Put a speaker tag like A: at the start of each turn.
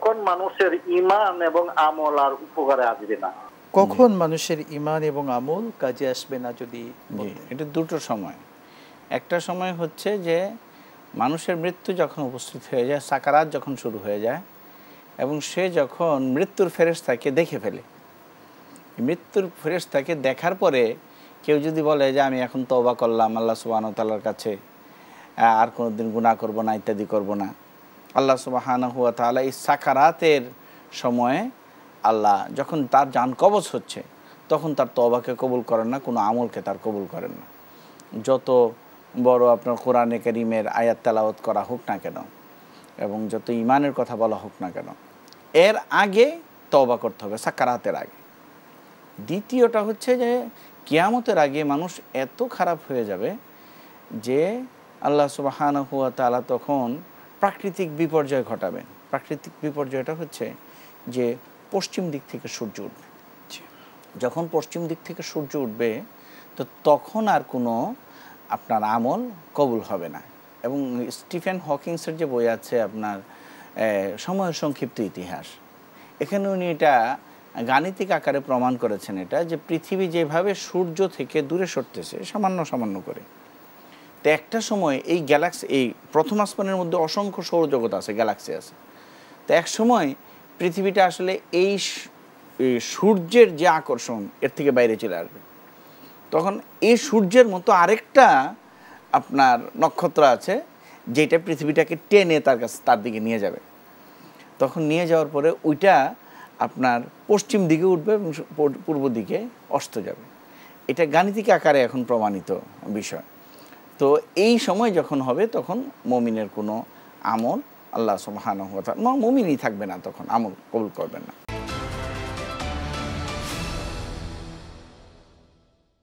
A: তখন মানুষের ঈমান এবং আমল আর উপকারে আসবে না।
B: কখন মানুষের ঈমান এবং আমল কাজে আসবে না যদি
C: এটা দুটো সময়। একটা সময় হচ্ছে যে মানুষের মৃত্যু যখন উপস্থিত হয়ে যায়, সাকারাত যখন শুরু হয়ে যায় এবং সে যখন মৃত্যুর ফেরেশতাকে দেখে ফেলে। মৃত্যুর ফেরেশতাকে দেখার পরে কেউ যদি বলে যে আমি এখন তওবা করলাম আল্লাহ সুবহানাহু ওয়া তাআলার কাছে, আর কোনোদিন গুনাহ করব না, ইত্যাদি করব না, আল্লাহ সুবহানাহু ওয়া তাআলা এই সাকারাতের সময়ে আল্লাহ যখন তার জান কবজ হচ্ছে তখন তার তওবাকে কবুল করেন না, কোনো আমলকে তার কবুল করেন না। যত বড় আপনার কোরআনে কারীমের আয়াত তেলাওয়াত করা হোক না কেন এবং যত ঈমানের কথা বলা হোক না কেন, এর আগে তওবা করতে হবে, সাকারাতের আগে। দ্বিতীয়টা হচ্ছে যে কিয়ামতের আগে মানুষ এত খারাপ হয়ে যাবে যে আল্লাহ সুবহানাহু ওয়া তাআলা তখন প্রাকৃতিক বিপর্যয় ঘটাবেন। প্রাকৃতিক বিপর্যয়টা হচ্ছে যে পশ্চিম দিক থেকে সূর্য উঠবে। যখন পশ্চিম দিক থেকে সূর্য উঠবে তো তখন আর কোনো আপনার আমল কবুল হবে না। এবং স্টিফেন হকিংসের যে বই আছে আপনার সময়ের সংক্ষিপ্ত ইতিহাস, এখানে উনি এটা গাণিতিক আকারে প্রমাণ করেছেন এটা যে পৃথিবী যেভাবে সূর্য থেকে দূরে সরতেছে সামান্য সামান্য করে, তো একটা সময় এই গ্যালাক্সি, এই প্রথম আসমানের মধ্যে অসংখ্য সৌরজগৎ আছে, গ্যালাক্সি আছে, তো এক সময় পৃথিবীটা আসলে এই সূর্যের যে আকর্ষণ এর থেকে বাইরে চলে আসবে। তখন এই সূর্যের মতো আরেকটা আপনার নক্ষত্র আছে যেটা পৃথিবীটাকে টেনে তার দিকে নিয়ে যাবে। তখন নিয়ে যাওয়ার পরে ওইটা আপনার পশ্চিম দিকে উঠবে এবং পূর্ব দিকে অস্ত যাবে। এটা গাণিতিক আকারে এখন প্রমাণিত বিষয়। তো এই সময় যখন হবে তখন মুমিনের কোনো আমল আল্লাহ সুবহানাহু ওয়া তাআলা, মুমিনই থাকবে না, তখন আমল কবুল করবেন না।